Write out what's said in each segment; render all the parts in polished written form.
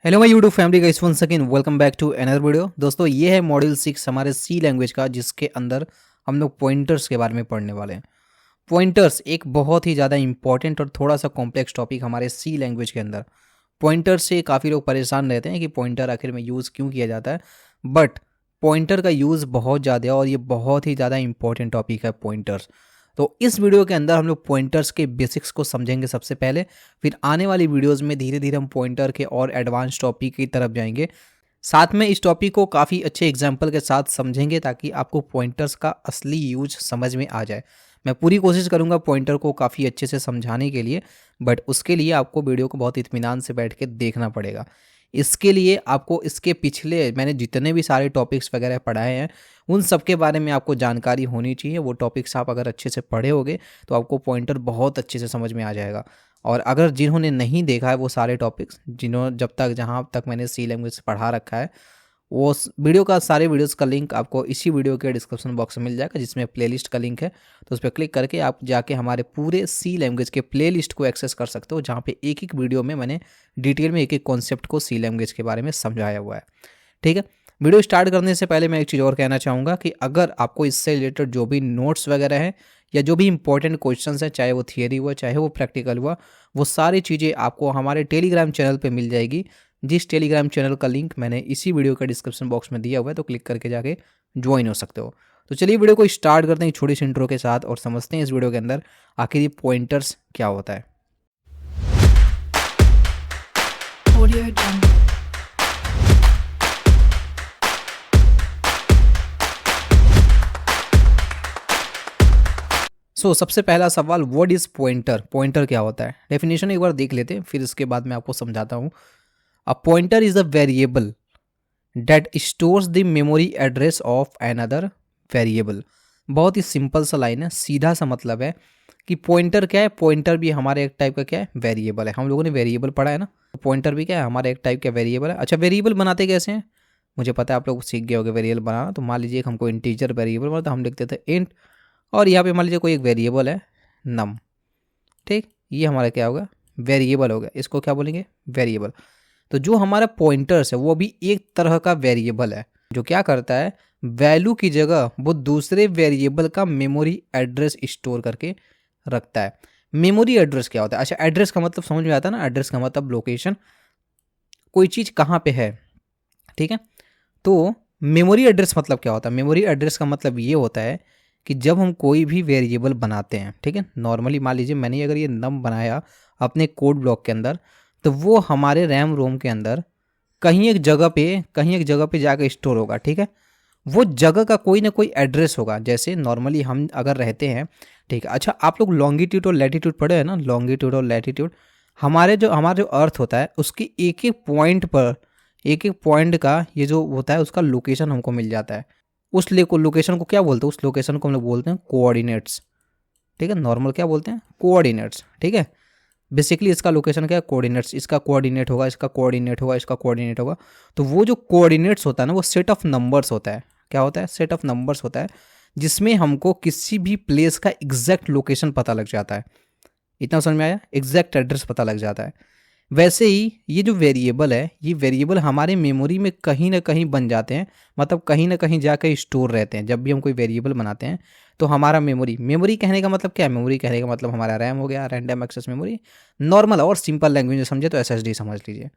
Hello my YouTube family guys, once again welcome back to another video. दोस्तों ये है module 6 हमारे सी language का, जिसके अंदर हम लोग पॉइंटर्स के बारे में पढ़ने वाले हैं। पॉइंटर्स एक बहुत ही ज़्यादा इंपॉर्टेंट और थोड़ा सा कॉम्प्लेक्स टॉपिक हमारे सी लैंग्वेज के अंदर। पॉइंटर से काफ़ी लोग परेशान रहते हैं कि पॉइंटर आखिर में यूज़ क्यों किया जाता है, बट पॉइंटर का यूज़ बहुत ज़्यादा है और ये बहुत ही ज़्यादा इंपॉर्टेंट टॉपिक है पॉइंटर्स। तो इस वीडियो के अंदर हम लोग पॉइंटर्स के बेसिक्स को समझेंगे सबसे पहले, फिर आने वाली वीडियोस में धीरे धीरे हम पॉइंटर के और एडवांस टॉपिक की तरफ जाएंगे। साथ में इस टॉपिक को काफ़ी अच्छे एग्जाम्पल के साथ समझेंगे ताकि आपको पॉइंटर्स का असली यूज समझ में आ जाए। मैं पूरी कोशिश करूंगा पॉइंटर को काफ़ी अच्छे से समझाने के लिए, बट उसके लिए आपको वीडियो को बहुत इत्मीनान से बैठ के देखना पड़ेगा। इसके लिए आपको इसके पिछले मैंने जितने भी सारे टॉपिक्स वगैरह पढ़ाए हैं उन सब के बारे में आपको जानकारी होनी चाहिए। वो टॉपिक्स आप अगर अच्छे से पढ़े होगे तो आपको पॉइंटर बहुत अच्छे से समझ में आ जाएगा। और अगर जिन्होंने नहीं देखा है वो सारे टॉपिक्स, जहाँ तक मैंने सी लैंग्वेज पढ़ा रखा है, वो वीडियो का सारे वीडियोस का लिंक आपको इसी वीडियो के डिस्क्रिप्शन बॉक्स में मिल जाएगा, जिसमें प्लेलिस्ट का लिंक है। तो उस पर क्लिक करके आप जाके हमारे पूरे सी लैंग्वेज के प्लेलिस्ट को एक्सेस कर सकते हो, जहाँ पे एक एक वीडियो में मैंने डिटेल में एक एक कॉन्सेप्ट को सी लैंग्वेज के बारे में समझाया हुआ है। ठीक है, वीडियो स्टार्ट करने से पहले मैं एक चीज़ और कहना चाहूँगा कि अगर आपको इससे रिलेटेड जो भी नोट्स वगैरह हैं या जो भी इंपॉर्टेंट क्वेश्चंस हैं, चाहे वो थियरी हुआ चाहे वो प्रैक्टिकल हुआ, वो सारी चीज़ें आपको हमारे टेलीग्राम चैनल पे मिल जाएगी, जिस टेलीग्राम चैनल का लिंक मैंने इसी वीडियो का डिस्क्रिप्शन बॉक्स में दिया हुआ है। तो क्लिक करके जाके ज्वाइन हो सकते हो। तो चलिए वीडियो को स्टार्ट करते हैं छोटी सी इंट्रो के साथ और समझते हैं इस वीडियो के अंदर आखिर ये पॉइंटर्स क्या होता है। Audio Jungle. सबसे पहला सवाल, व्हाट इज पॉइंटर? पॉइंटर क्या होता है? डेफिनेशन एक बार देख लेते हैं, फिर इसके बाद मैं आपको समझाता हूँ। A pointer is a variable that stores the memory address of another variable. बहुत ही सिंपल सा लाइन है, सीधा सा मतलब है कि पॉइंटर क्या है। पॉइंटर भी हमारे एक टाइप का क्या है, वेरिएबल है। हम लोगों ने वेरिएबल पढ़ा है ना, तो पॉइंटर भी क्या है, हमारे एक टाइप का वेरिएबल है। अच्छा, वेरिएबल बनाते कैसे हैं मुझे पता है, आप लोग सीख गए होंगे वेरिएबल बनाना। तो मान लीजिए हमको इंटीजर वेरिएबल बनाता, हम लिखते थे इंट, और यहाँ पे मान लीजिए कोई एक वेरिएबल है नम। ठीक, ये हमारा क्या होगा, वेरिएबल होगा। इसको क्या बोलेंगे, वेरिएबल। तो जो हमारा पॉइंटर्स है वो भी एक तरह का वेरिएबल है, जो क्या करता है, वैल्यू की जगह वो दूसरे वेरिएबल का मेमोरी एड्रेस स्टोर करके रखता है। मेमोरी एड्रेस क्या होता है? अच्छा, एड्रेस का मतलब समझ में आता है ना, एड्रेस का मतलब लोकेशन, कोई चीज़ कहाँ पे है। ठीक है, तो मेमोरी एड्रेस मतलब क्या होता है? मेमोरी एड्रेस का मतलब ये होता है कि जब हम कोई भी वेरिएबल बनाते हैं, ठीक है, नॉर्मली मान लीजिए मैंने अगर ये नम बनाया अपने कोड ब्लॉक के अंदर, तो वो हमारे रैम रोम के अंदर कहीं एक जगह पे जाकर स्टोर होगा। ठीक है, वो जगह का कोई ना कोई एड्रेस होगा। जैसे नॉर्मली हम अगर रहते हैं, ठीक है, अच्छा आप लोग लॉन्गिट्यूड और लैटिट्यूड पढ़े हैं ना, लॉन्गिट्यूड और लैटिट्यूड। हमारा जो अर्थ होता है उसकी एक एक पॉइंट पर, एक एक पॉइंट का ये जो होता है उसका लोकेशन हमको मिल जाता है। उस लोकेशन को क्या बोलते हैं, उस लोकेशन को हम लोग बोलते हैं कोऑर्डिनेट्स। ठीक है, नॉर्मल क्या बोलते हैं, कोऑर्डिनेट्स। ठीक है, बेसिकली इसका लोकेशन क्या है, कोऑर्डिनेट्स। इसका कोऑर्डिनेट होगा, इसका कोऑर्डिनेट होगा, इसका कोऑर्डिनेट होगा। तो वो जो कोऑर्डिनेट्स होता है ना, वो सेट ऑफ नंबर्स होता है। क्या होता है, सेट ऑफ नंबर्स होता है, जिसमें हमको किसी भी प्लेस का एग्जैक्ट लोकेशन पता लग जाता है। इतना समझ में आया, एग्जैक्ट एड्रेस पता लग जाता है। वैसे ही ये जो वेरिएबल है, ये वेरिएबल हमारे मेमोरी में कहीं ना कहीं बन जाते हैं, मतलब कहीं ना कहीं जाकर स्टोर रहते हैं। जब भी हम कोई वेरिएबल बनाते हैं तो हमारा मेमोरी कहने का मतलब क्या है, मेमोरी कहने का मतलब हमारा रैम हो गया, रैंडम एक्सेस मेमोरी। नॉर्मल और सिंपल लैंग्वेज में समझे तो एसएसडी समझ लीजिए।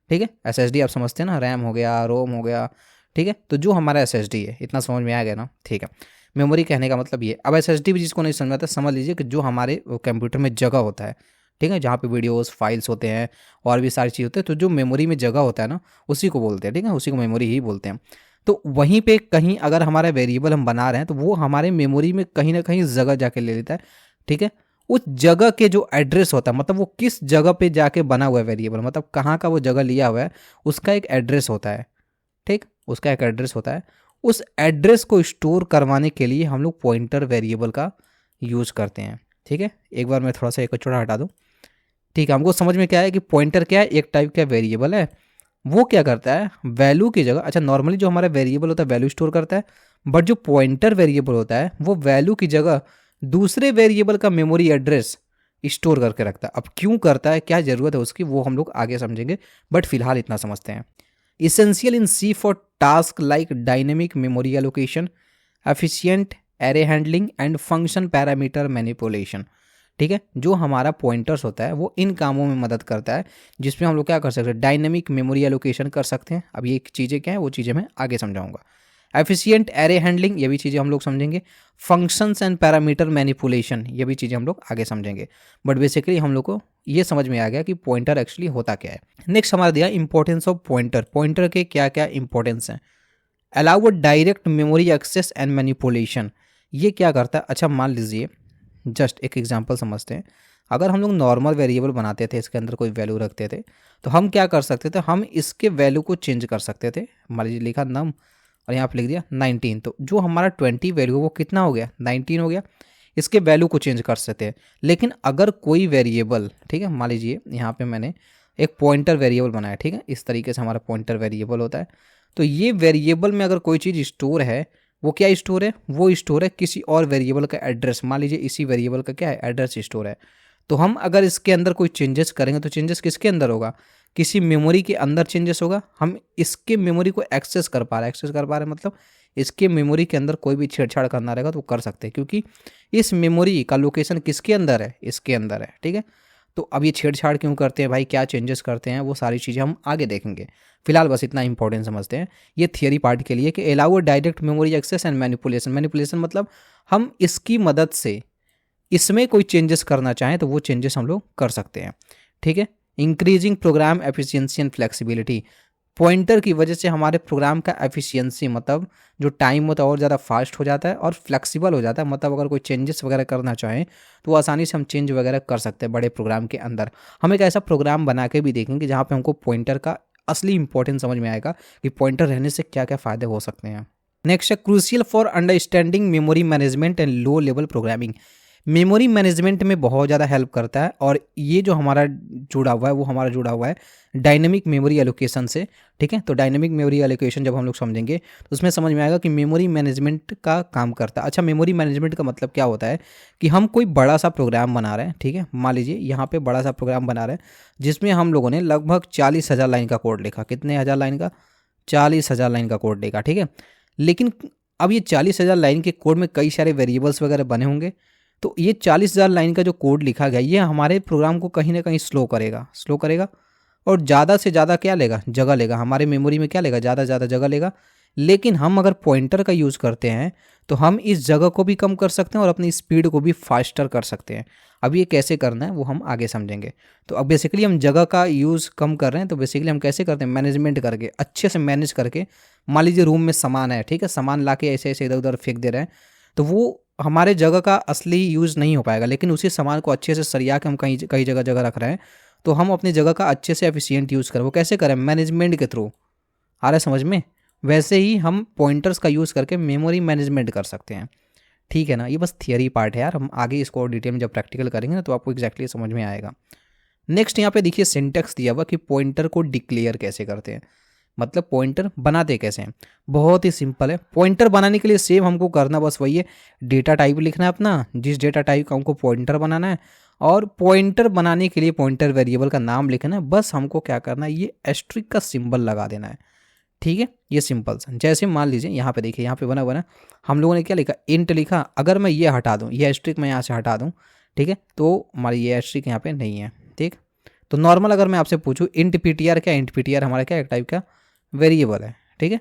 ठीक है, एसएसडी आप समझते हैं ना, रैम हो गया, रोम हो गया। ठीक है, तो जो हमारा एसएसडी है, इतना समझ में आ गया ना। ठीक है, मेमोरी कहने का मतलब ये। अब एसएसडी भी जिसको नहीं समझ आता समझ लीजिए कि जो हमारे कंप्यूटर में जगह होता है, ठीक है, जहाँ पे वीडियोस फाइल्स होते हैं और भी सारी चीज़ होते हैं, तो जो मेमोरी में जगह होता है ना, उसी को बोलते हैं। ठीक है, उसी को मेमोरी ही बोलते हैं। तो वहीं पे कहीं अगर हमारा वेरिएबल हम बना रहे हैं तो वो हमारे मेमोरी में कहीं ना कहीं जगह जाके ले लेता है। ठीक है, उस जगह के जो एड्रेस होता है, मतलब वो किस जगह पे जाके बना हुआ है वेरिएबल, मतलब कहाँ का वो जगह लिया हुआ है, उसका एक एड्रेस होता है। ठीक, उसका एक एड्रेस होता है। उस एड्रेस को स्टोर करवाने के लिए हम लोग पॉइंटर वेरिएबल का यूज़ करते हैं। ठीक है, एक बार मैं थोड़ा सा एक चौड़ा हटा दूँ। ठीक है, हमको समझ में क्या है कि पॉइंटर क्या है, एक टाइप का वेरिएबल है। वो क्या करता है, वैल्यू की जगह, अच्छा नॉर्मली जो हमारा वेरिएबल होता है वैल्यू स्टोर करता है, बट जो पॉइंटर वेरिएबल होता है वो वैल्यू की जगह दूसरे वेरिएबल का मेमोरी एड्रेस स्टोर करके रखता है। अब क्यों करता है, क्या ज़रूरत है उसकी, वो हम लोग आगे समझेंगे, बट फिलहाल इतना समझते हैं। Essential in C for task like dynamic memory allocation, efficient array handling and function parameter manipulation. ठीक है, जो हमारा पॉइंटर्स होता है वो इन कामों में मदद करता है, जिसमें हम लोग क्या कर सकते हैं, डायनेमिक मेमोरी एलोकेशन कर सकते हैं। अब ये चीज़ें क्या है, वो चीज़ें मैं आगे समझाऊंगा। एफिशिएंट एरे हैंडलिंग, ये भी चीज़ें हम लोग समझेंगे। फंक्शंस एंड पैरामीटर मैनिपुलेशन, ये भी चीज़ें हम लोग आगे समझेंगे। बट बेसिकली हम लोग को ये समझ में आ गया कि पॉइंटर एक्चुअली होता क्या है। नेक्स्ट हमारा दिया इंपॉर्टेंस ऑफ पॉइंटर। पॉइंटर के क्या क्या इंपॉर्टेंस हैं। Allow a direct memory access and manipulation, ये क्या करता है। अच्छा मान लीजिए, जस्ट एक एग्जांपल समझते हैं। अगर हम लोग नॉर्मल वेरिएबल बनाते थे, इसके अंदर कोई वैल्यू रखते थे, तो हम क्या कर सकते थे, हम इसके वैल्यू को चेंज कर सकते थे। मान लीजिए लिखा नम और यहाँ पे लिख दिया 19, तो जो हमारा 20 वैल्यू वो कितना हो गया, 19 हो गया। इसके वैल्यू को चेंज कर सकते हैं। लेकिन अगर कोई वेरिएबल, ठीक है, मान लीजिए यहाँ पे मैंने एक पॉइंटर वेरिएबल बनाया, ठीक है, इस तरीके से हमारा पॉइंटर वेरिएबल होता है। तो ये वेरिएबल में अगर कोई चीज़ स्टोर है, वो क्या स्टोर है, वो स्टोर है किसी और वेरिएबल का एड्रेस। मान लीजिए इसी वेरिएबल का क्या है, एड्रेस स्टोर है। तो हम अगर इसके अंदर कोई चेंजेस करेंगे तो चेंजेस किसके अंदर होगा, किसी मेमोरी के अंदर चेंजेस होगा। हम इसके मेमोरी को एक्सेस कर पा रहे हैं, एक्सेस कर पा रहे हैं मतलब इसके मेमोरी के अंदर कोई भी छेड़छाड़ करना रहेगा तो वो कर सकते हैं, क्योंकि इस मेमोरी का लोकेशन किसके अंदर है, इसके अंदर है। ठीक है, तो अब ये छेड़छाड़ क्यों करते हैं भाई, क्या चेंजेस करते हैं, वो सारी चीज़ें हम आगे देखेंगे। फिलहाल बस इतना इंपॉर्टेंट समझते हैं ये थियरी पार्ट के लिए कि allow direct memory access and manipulation. Manipulation मतलब हम इसकी मदद से इसमें कोई चेंजेस करना चाहें तो वो चेंजेस हम लोग कर सकते हैं। ठीक है, increasing program efficiency and flexibility. Pointer की वजह से हमारे प्रोग्राम का एफिशिएंसी मतलब जो टाइम होता है और ज़्यादा फास्ट हो जाता है और फ्लेक्सिबल हो जाता है। मतलब अगर कोई चेंजेस वगैरह करना चाहें तो आसानी से हम चेंज वगैरह कर सकते हैं बड़े प्रोग्राम के अंदर। हम एक ऐसा प्रोग्राम बना के भी देखेंगे जहाँ पे हमको पॉइंटर का असली इंपॉर्टेंस समझ में आएगा कि पॉइंटर रहने से क्या क्या फ़ायदे हो सकते हैं। नेक्स्ट है crucial for understanding memory management and low level programming. Memory management में बहुत ज़्यादा हेल्प करता है और ये जो हमारा जुड़ा हुआ है वो हमारा जुड़ा हुआ है डायनेमिक मेमोरी एलोकेशन से। ठीक है, तो डायनेमिक मेमोरी एलोकेशन जब हम लोग समझेंगे तो उसमें समझ में आएगा कि मेमोरी मैनेजमेंट का काम करता है। अच्छा, मेमोरी मैनेजमेंट का मतलब क्या होता है कि हम कोई बड़ा सा प्रोग्राम बना रहे हैं। ठीक है, मान लीजिए यहाँ पे बड़ा सा प्रोग्राम बना रहे हैं जिसमें हम लोगों ने लगभग 40,000 लाइन का कोड लिखा। कितने हज़ार लाइन का, 40,000 लाइन का कोड लिखा। ठीक है, लेकिन अब ये 40,000 लाइन के कोड में कई सारे वेरिएबल्स वगैरह बने होंगे। तो ये 40,000 लाइन का जो कोड लिखा गया ये हमारे प्रोग्राम को कहीं ना कहीं स्लो करेगा और ज़्यादा से ज़्यादा क्या लेगा, जगह लेगा। हमारे मेमोरी में क्या लेगा, ज़्यादा से ज़्यादा जगह लेगा। लेकिन हम अगर पॉइंटर का यूज़ करते हैं तो हम इस जगह को भी कम कर सकते हैं और अपनी स्पीड को भी फास्टर कर सकते हैं। अब ये कैसे करना है वो हम आगे समझेंगे। तो अब बेसिकली हम जगह का यूज़ कम कर रहे हैं, तो बेसिकली हम कैसे करते हैं, मैनेजमेंट करके, अच्छे से मैनेज करके। मान लीजिए रूम में सामान है, ठीक है, सामान ला के ऐसे ऐसे इधर उधर फेंक दे रहे हैं तो वो हमारे जगह का असली यूज़ नहीं हो पाएगा। लेकिन उसी सामान को अच्छे से सरिया के हम कहीं कई जगह जगह रख रहे हैं तो हम अपनी जगह का अच्छे से एफिशिएंट यूज़ करें। वो कैसे करें, मैनेजमेंट के थ्रू। आ रहा है समझ में? वैसे ही हम पॉइंटर्स का यूज़ करके मेमोरी मैनेजमेंट कर सकते हैं। ठीक है ना, ये बस थियरी पार्ट है यार, हम आगे इसको और डिटेल में जब प्रैक्टिकल करेंगे ना तो आपको एक्जैक्टली समझ में आएगा। नेक्स्ट यहाँ पे देखिए सिंटेक्स दिया हुआ कि पॉइंटर को डिक्लेयर कैसे करते हैं, मतलब पॉइंटर बनाते कैसे हैं। बहुत ही सिंपल है। पॉइंटर बनाने के लिए सेम हमको करना बस वही है, डेटा टाइप लिखना है अपना, जिस डेटा टाइप का हमको पॉइंटर बनाना है, और पॉइंटर बनाने के लिए पॉइंटर वेरिएबल का नाम लिखना है। बस हमको क्या करना है, ये एस्ट्रिक का सिंबल लगा देना है। ठीक है, ये सिंपल सा। जैसे मान लीजिए यहाँ पे देखिए, यहाँ पे बना हम लोगों ने क्या लिखा, इंट लिखा। अगर मैं ये हटा दूँ, ये एस्ट्रिक मैं यहाँ से हटा दूँ, ठीक है, तो हमारी ये एस्ट्रिक यहाँ पे नहीं है। ठीक, तो नॉर्मल अगर मैं आपसे पूछूँ इंट पीटीआर, क्या इंट पीटीआर हमारा क्या एक टाइप का वेरिएबल है। ठीक है,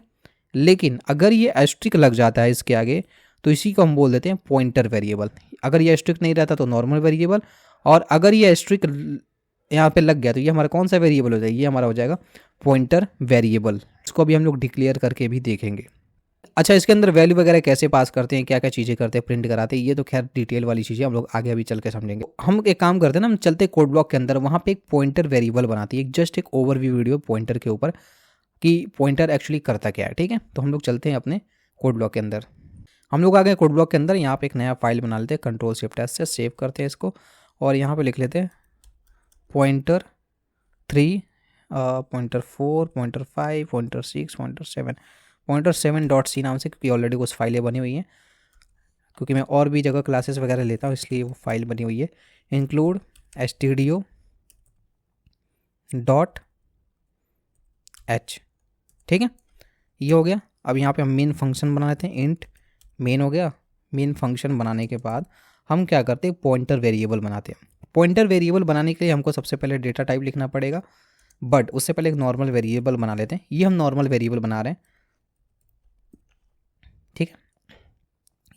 लेकिन अगर ये एस्ट्रिक लग जाता है इसके आगे तो इसी को हम बोल देते हैं पॉइंटर वेरिएबल। अगर ये एस्ट्रिक नहीं रहता तो नॉर्मल वेरिएबल, और अगर ये एस्ट्रिक यहाँ पे लग गया तो ये हमारा कौन सा वेरिएबल हो जाएगा, ये हमारा हो जाएगा पॉइंटर वेरिएबल। इसको अभी हम लोग डिक्लेयर करके भी देखेंगे। अच्छा, इसके अंदर वैल्यू वगैरह कैसे पास करते हैं, क्या क्या चीज़ें करते हैं, प्रिंट कराते हैं, ये तो खैर डिटेल वाली चीज़ें हम लोग आगे अभी चल के समझेंगे। हम एक काम करते हैं ना, हम चलते कोड ब्लॉक के अंदर, वहाँ पे एक पॉइंटर वेरिएबल बनाती है, जस्ट एक ओवरव्यू वीडियो पॉइंटर के ऊपर कि पॉइंटर एक्चुअली करता क्या है। ठीक है, तो हम लोग चलते हैं अपने कोड ब्लॉक के अंदर। हम लोग आ गए कोड ब्लॉक के अंदर। यहाँ पे एक नया फाइल बना लेते हैं, कंट्रोल शिफ्ट एस से सेव करते हैं इसको, और यहाँ पे लिख लेते हैं pointer 3, pointer 4, pointer 5, pointer 6, pointer 7, pointer 7.c नाम से, क्योंकि ऑलरेडी कुछ फाइलें बनी हुई हैं, क्योंकि मैं और भी जगह क्लासेस वगैरह लेता हूँ इसलिए वो फाइल बनी हुई है। इंक्लूड stdio डॉट एच, ठीक है, ये हो गया। अब यहाँ पे हम मेन फंक्शन बना लेते हैं, इंट मेन हो गया। मेन फंक्शन बनाने के बाद हम क्या करते हैं, पॉइंटर वेरिएबल बनाते हैं। पॉइंटर वेरिएबल बनाने के लिए हमको सबसे पहले डेटा टाइप लिखना पड़ेगा, बट उससे पहले एक नॉर्मल वेरिएबल बना लेते हैं। ये हम नॉर्मल वेरिएबल बना रहे हैं, ठीक है,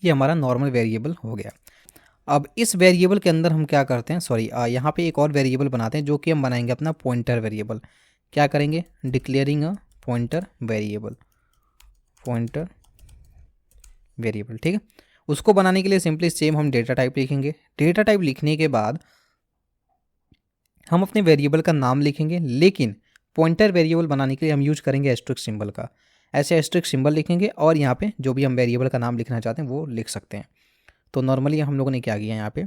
ये हमारा नॉर्मल वेरिएबल हो गया। अब इस वेरिएबल के अंदर हम क्या करते हैं, सॉरी यहाँ पे एक और वेरिएबल बनाते हैं जो कि हम बनाएंगे अपना पॉइंटर वेरिएबल। क्या करेंगे, declaring a pointer variable, pointer variable, ठीक है। उसको बनाने के लिए सिंपली सेम हम डेटा टाइप लिखेंगे। डेटा टाइप लिखने के बाद हम अपने वेरिएबल का नाम लिखेंगे, लेकिन पॉइंटर वेरिएबल बनाने के लिए हम यूज करेंगे एस्ट्रिक सिंबल का। ऐसे एस्ट्रिक सिंबल लिखेंगे और यहाँ पे जो भी हम वेरिएबल का नाम लिखना चाहते हैं वो लिख सकते हैं। तो नॉर्मली हम लोगों ने क्या किया, यहाँ पे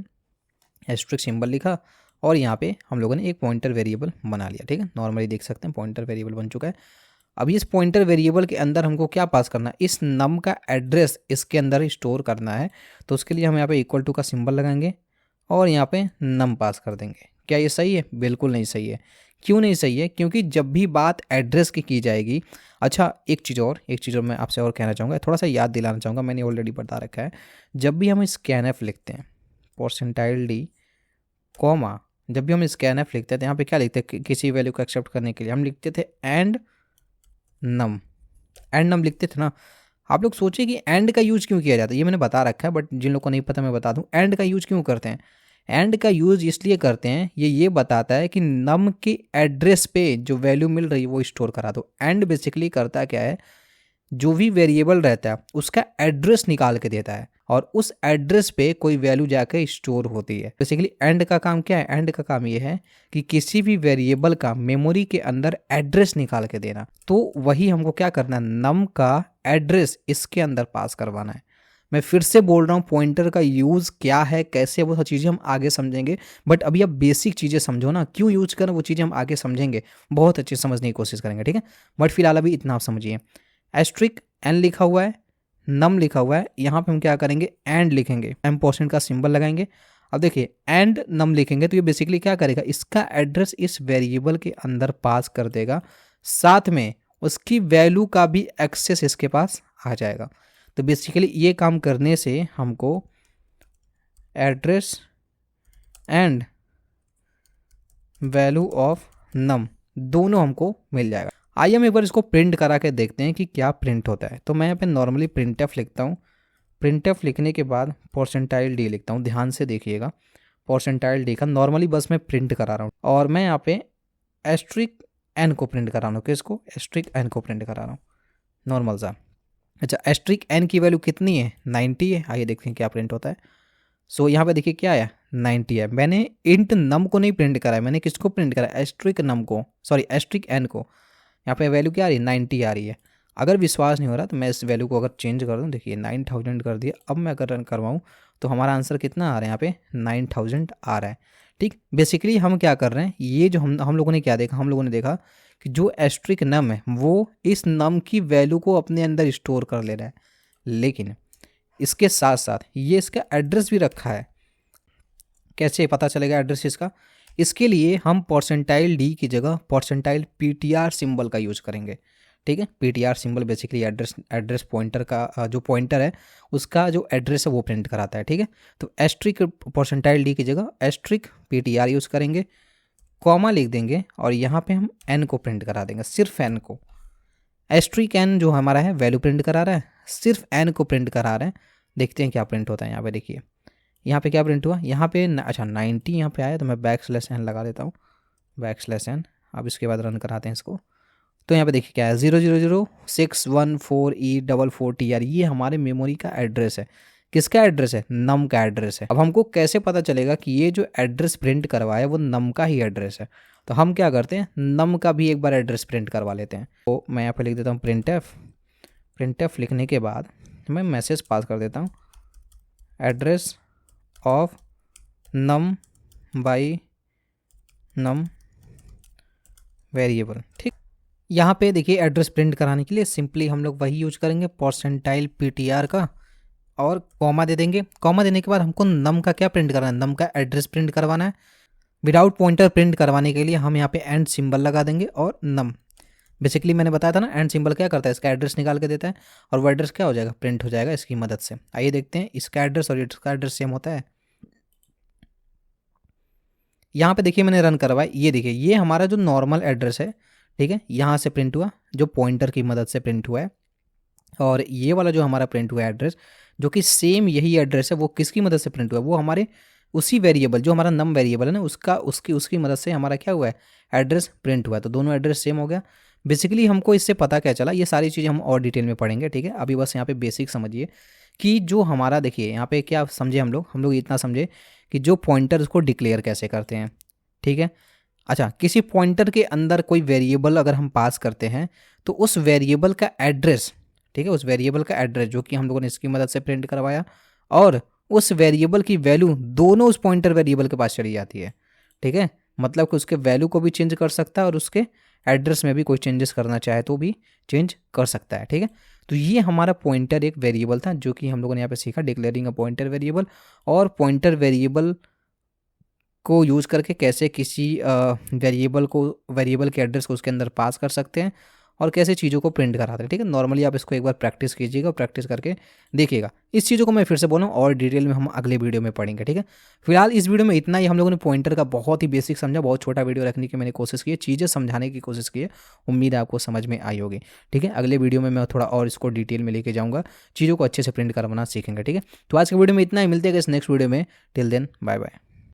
एस्ट्रिक सिंबल लिखा और यहाँ पे हम लोगों ने एक पॉइंटर वेरिएबल बना लिया, ठीक है। नॉर्मली देख सकते हैं पॉइंटर वेरिएबल बन चुका है। अब इस पॉइंटर वेरिएबल के अंदर हमको क्या पास करना है, इस नम का एड्रेस इसके अंदर स्टोर करना है। तो उसके लिए हम यहाँ पे इक्वल टू का सिंबल लगाएंगे और यहाँ पे नम पास कर देंगे। क्या ये सही है? बिल्कुल नहीं सही है। क्यों नहीं सही है? क्योंकि जब भी बात एड्रेस की जाएगी, अच्छा एक चीज़ और मैं आपसे और कहना चाहूँगा, थोड़ा सा याद दिलाना चाहूँगा, मैंने ऑलरेडी बता रखा है। जब भी हम स्कैनएफ लिखते हैं %d कॉमा, जब भी हम स्कैनएफ लिखते हैं तो यहाँ पे क्या लिखते हैं, किसी वैल्यू को एक्सेप्ट करने के लिए हम लिखते थे एंड नम लिखते थे ना। आप लोग सोचिए कि एंड का यूज क्यों किया जाता है, ये मैंने बता रखा है, बट जिन लोगों को नहीं पता मैं बता दूं, एंड का यूज क्यों करते हैं। एंड का यूज इसलिए करते हैं, ये बताता है कि नम के एड्रेस पे जो वैल्यू मिल रही है वो स्टोर करा दो। एंड बेसिकली करता क्या है, जो भी वेरिएबल रहता है उसका एड्रेस निकाल के देता है और उस एड्रेस पे कोई वैल्यू जाकर स्टोर होती है। बेसिकली एंड का काम क्या है, एंड का काम ये है कि किसी भी वेरिएबल का मेमोरी के अंदर एड्रेस निकाल के देना। तो वही हमको क्या करना है, नम का एड्रेस इसके अंदर पास करवाना है। मैं फिर से बोल रहा हूँ, पॉइंटर का यूज़ क्या है, कैसे, वो सब चीज़ें हम आगे समझेंगे, बट अभी आप बेसिक चीज़ें समझो ना, क्यों यूज करना वो चीज़ें हम आगे समझेंगे, बहुत अच्छे समझने की कोशिश करेंगे, ठीक है। बट फिलहाल अभी इतना आप समझिए, एस्ट्रिक एन लिखा हुआ है, नम लिखा हुआ है, यहाँ पे हम क्या करेंगे, एंड लिखेंगे, % का सिंबल लगाएंगे। अब देखिए एंड नम लिखेंगे तो ये बेसिकली क्या करेगा, इसका एड्रेस इस वेरिएबल के अंदर पास कर देगा, साथ में उसकी वैल्यू का भी एक्सेस इसके पास आ जाएगा। तो बेसिकली ये काम करने से हमको एड्रेस एंड वैल्यू ऑफ नम दोनों हमको मिल जाएगा। आइए हम एक बार इसको प्रिंट करा के देखते हैं कि क्या प्रिंट होता है। तो मैं यहाँ पे नॉर्मली printf लिखता हूँ। printf लिखने के बाद %d लिखता हूँ, ध्यान से देखिएगा, %d का नॉर्मली बस मैं प्रिंट करा रहा हूँ और मैं यहाँ पे एस्ट्रिक एन को प्रिंट करा रहा हूँ। किसको? एस्ट्रिक एन को प्रिंट करा रहा हूँ, नॉर्मल सा। अच्छा, एस्ट्रिक एन की वैल्यू कितनी है, 90 है। आइए देखते हैं क्या प्रिंट होता है। सो यहाँ पे देखिए क्या है, 90 है। मैंने इंट नम को नहीं प्रिंट करा है, मैंने किसको प्रिंट करा है, एस्ट्रिक नम को, सॉरी एस्ट्रिक एन को। यहाँ पे वैल्यू क्या आ रही है, 90 आ रही है। अगर विश्वास नहीं हो रहा तो मैं इस वैल्यू को अगर चेंज कर दूँ, देखिए 9000 कर दिया। अब मैं अगर रन करवाऊँ तो हमारा आंसर कितना आ रहा है, यहाँ पे 9000 आ रहा है, ठीक। बेसिकली हम क्या कर रहे हैं, ये जो हम लोगों ने क्या देखा, हम लोगों ने देखा कि जो एस्ट्रिक नम है वो इस नम की वैल्यू को अपने अंदर स्टोर कर ले रहा है, लेकिन इसके साथ साथ ये इसका एड्रेस भी रखा है। कैसे पता चलेगा एड्रेस इसका? इसके लिए हम %d की जगह %ptr सिंबल का यूज करेंगे, ठीक है। ptr symbol basically address pointer का, जो पॉइंटर है उसका जो एड्रेस है वो प्रिंट कराता है, ठीक है। तो एस्ट्रिक %d की जगह एस्ट्रिक ptr यूज़ करेंगे, कॉमा लिख देंगे और यहाँ पे हम n को प्रिंट करा देंगे, सिर्फ n को। एस्ट्रिक n जो हमारा है वैल्यू प्रिंट करा रहा है, सिर्फ n को प्रिंट करा रहे हैं। देखते हैं क्या प्रिंट होता है। यहाँ पे देखिए, यहाँ पे क्या प्रिंट हुआ, यहाँ पे अच्छा 90 यहाँ पे आया, तो मैं \n लगा देता हूँ, \n। अब इसके बाद रन कराते हैं इसको। तो यहाँ पे देखिए क्या है, 0006114E44TR, ये हमारे मेमोरी का एड्रेस है। किसका एड्रेस है? नम का एड्रेस है। अब हमको कैसे पता चलेगा कि ये जो एड्रेस प्रिंट करवाया वो नम का ही एड्रेस है? तो हम क्या करते हैं, नम का भी एक बार एड्रेस प्रिंट करवा लेते हैं। तो मैं यहाँ पे लिख देता हूँ printf लिखने के बाद मैं मैसेज पास कर देता हूँ, address of num by num variable, ठीक। यहाँ पे देखिए एड्रेस प्रिंट कराने के लिए सिंपली हम लोग वही यूज करेंगे %ptr का और कॉमा दे देंगे। कॉमा देने के बाद हमको नम का क्या प्रिंट करना है, नम का एड्रेस प्रिंट करवाना है। विदाउट पॉइंटर प्रिंट करवाने के लिए हम यहाँ पे एंड सिंबल लगा देंगे और नम। बेसिकली मैंने बताया था ना एंड सिंबल क्या करता है, इसका एड्रेस निकाल के देता है और वो एड्रेस क्या हो जाएगा, प्रिंट हो जाएगा इसकी मदद से। आइए देखते हैं इसका एड्रेस और इसका एड्रेस सेम होता है। यहाँ पे देखिए मैंने रन करवाया, ये देखिए ये हमारा जो नॉर्मल एड्रेस है, ठीक है, यहाँ से प्रिंट हुआ जो पॉइंटर की मदद से प्रिंट हुआ है। और ये वाला जो हमारा प्रिंट हुआ एड्रेस जो कि सेम यही एड्रेस है, वो किसकी मदद से प्रिंट हुआ, वो हमारे उसी वेरिएबल जो हमारा नम वेरिएबल है ना उसकी मदद से हमारा क्या हुआ है, एड्रेस प्रिंट हुआ है। तो दोनों एड्रेस सेम हो गया। बेसिकली हमको इससे पता क्या चला, ये सारी चीज़ें हम और डिटेल में पढ़ेंगे, ठीक है। अभी बस यहाँ पे बेसिक समझिए कि जो हमारा देखिए यहाँ पे क्या समझे हम लोग इतना समझे कि जो पॉइंटर उसको डिक्लेयर कैसे करते हैं, ठीक है। अच्छा, किसी पॉइंटर के अंदर कोई वेरिएबल अगर हम पास करते हैं तो उस वेरिएबल का एड्रेस, ठीक है, उस वेरिएबल का एड्रेस जो कि हम लोगों ने इसकी मदद से प्रिंट करवाया और उस वेरिएबल की वैल्यू दोनों उस पॉइंटर वेरिएबल के पास चली जाती है, ठीक है। मतलब कि उसके वैल्यू को भी चेंज कर सकता है और उसके एड्रेस में भी कोई चेंजेस करना चाहे तो भी चेंज कर सकता है, ठीक है। तो ये हमारा पॉइंटर एक वेरिएबल था जो कि हम लोगों ने यहाँ पे सीखा, डिक्लेयरिंग अ पॉइंटर वेरिएबल, और पॉइंटर वेरिएबल को यूज़ करके कैसे किसी वेरिएबल के एड्रेस को उसके अंदर पास कर सकते हैं और कैसे चीज़ों को प्रिंट कराते हैं, ठीक है। नॉर्मली आप इसको एक बार प्रैक्टिस कीजिएगा, प्रैक्टिस करके देखिएगा। इस चीज़ों को मैं फिर से बोल रहा हूँ और डिटेल में हम अगले वीडियो में पढ़ेंगे, ठीक है। फिलहाल इस वीडियो में इतना ही, हम लोगों ने पॉइंटर का बहुत ही बेसिक समझा, बहुत छोटा वीडियो रखने की मैंने कोशिश की है, चीज़ें समझाने की कोशिश की है, उम्मीद है आपको समझ में आई होगी, ठीक है। अगले वीडियो में मैं थोड़ा और इसको डिटेल में लेके जाऊँगा, चीज़ों को अच्छे से प्रिंट करवाना सीखेंगे, ठीक है। तो आज के वीडियो में इतना ही, मिलते हैं इस नेक्स्ट वीडियो में। Till then bye bye.